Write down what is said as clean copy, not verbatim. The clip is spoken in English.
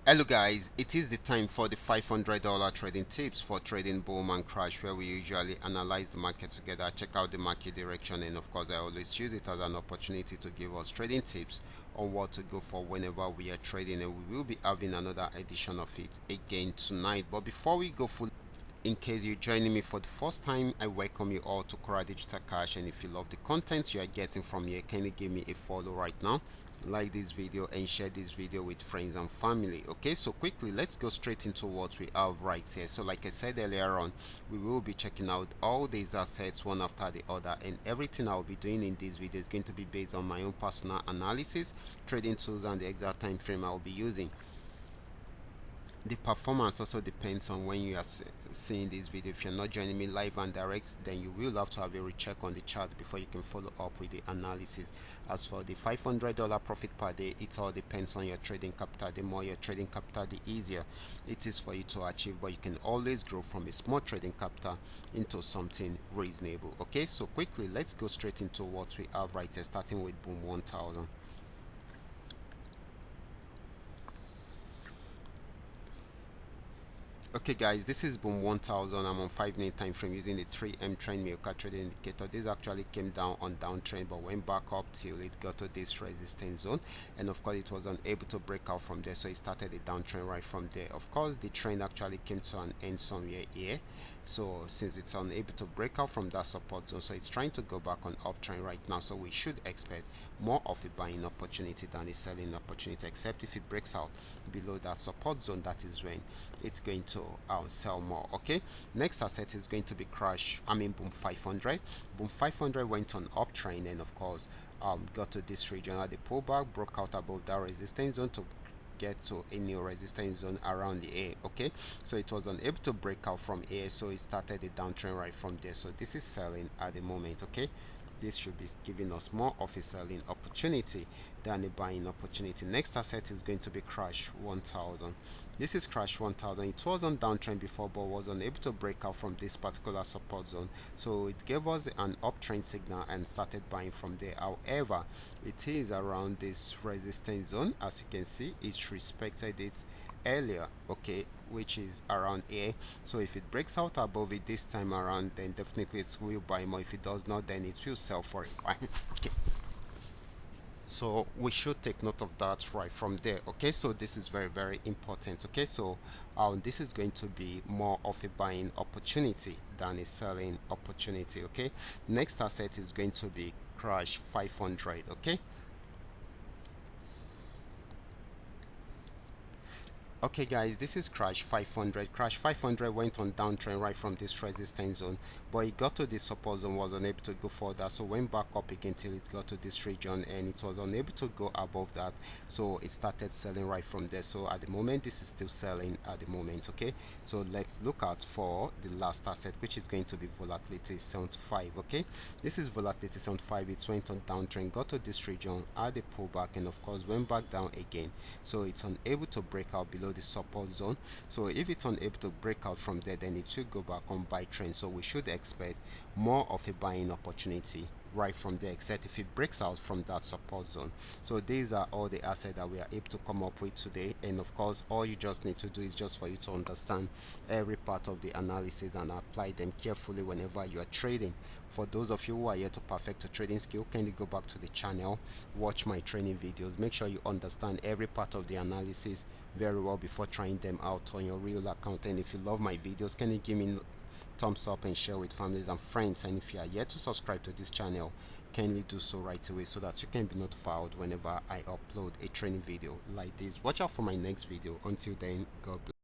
Hello guys, it is the time for the $500 trading tips for trading boom and crash, where we usually analyze the market together, check out the market direction, and of course I always use it as an opportunity to give us trading tips on what to go for whenever we are trading, and we will be having another edition of it again tonight. But before we go full, in case you're joining me for the first time, I welcome you all to Qora Digital Cash, and if you love the content you are getting from here, can you give me a follow right now, like this video and share this video with friends and family. Okay, so quickly let's go straight into what we have right here. So like I said earlier on, we will be checking out all these assets one after the other, and everything I'll be doing in this video is going to be based on my own personal analysis, trading tools, and the exact time frame I'll be using. The performance also depends on when you are seeing this video. If you're not joining me live and direct, then you will have to have a recheck on the chart before you can follow up with the analysis. As for the $500 profit per day, it all depends on your trading capital. The more your trading capital, the easier it is for you to achieve, but you can always grow from a small trading capital into something reasonable. Okay, so quickly let's go straight into what we have right here, starting with boom 1000. Okay guys, this is boom 1000. I'm on 5-minute time frame using the 3M trend Mioka trading indicator. This actually came down on downtrend but went back up till it got to this resistance zone, and of course it was unable to break out from there, so it started a downtrend right from there. Of course the trend actually came to an end somewhere here, so since it's unable to break out from that support zone, so it's trying to go back on uptrend right now, so we should expect more of a buying opportunity than a selling opportunity, except if it breaks out below that support zone. That is when it's going to sell more. Okay, next asset is going to be boom 500. Boom 500 went on uptrend, and of course got to this region at the pullback, broke out above that resistance zone to get to a new resistance zone around the A. Okay, so it was unable to break out from A, so it started a downtrend right from there, so this is selling at the moment. Okay, this should be giving us more of a selling opportunity than a buying opportunity. Next asset is going to be crash 1000. This is crash 1000. It was on downtrend before but was unable to break out from this particular support zone, so it gave us an uptrend signal and started buying from there. However, it is around this resistance zone. As you can see, it respected it earlier, okay, which is around here. So if it breaks out above it this time around, then definitely it will buy more. If it does not, then it will sell for it. Okay, so we should take note of that right from there. Okay, so this is very important. Okay, so this is going to be more of a buying opportunity than a selling opportunity. Okay, next asset is going to be crash 500. Okay, okay guys, this is crash 500. Crash 500 went on downtrend right from this resistance zone, but it got to this support zone, was unable to go further, so went back up again till it got to this region, and it was unable to go above that, so it started selling right from there. So at the moment this is still selling at the moment. Okay, so let's look out for the last asset, which is going to be volatility 75. Okay, this is volatility 75. It went on downtrend, got to this region, had a pullback, and of course went back down again, so it's unable to break out below the support zone. So if it's unable to break out from there, then it should go back on buy trend, so we should expect more of a buying opportunity right from there, except if it breaks out from that support zone. So these are all the assets that we are able to come up with today, and of course all you just need to do is just for you to understand every part of the analysis and apply them carefully whenever you are trading. For those of you who are here to perfect a trading skill, kindly go back to the channel, watch my training videos, make sure you understand every part of the analysis very well before trying them out on your real account. And if you love my videos, can you give me thumbs up and share with families and friends? And if you are yet to subscribe to this channel, kindly do so right away so that you can be notified whenever I upload a training video like this. Watch out for my next video. Until then, God bless.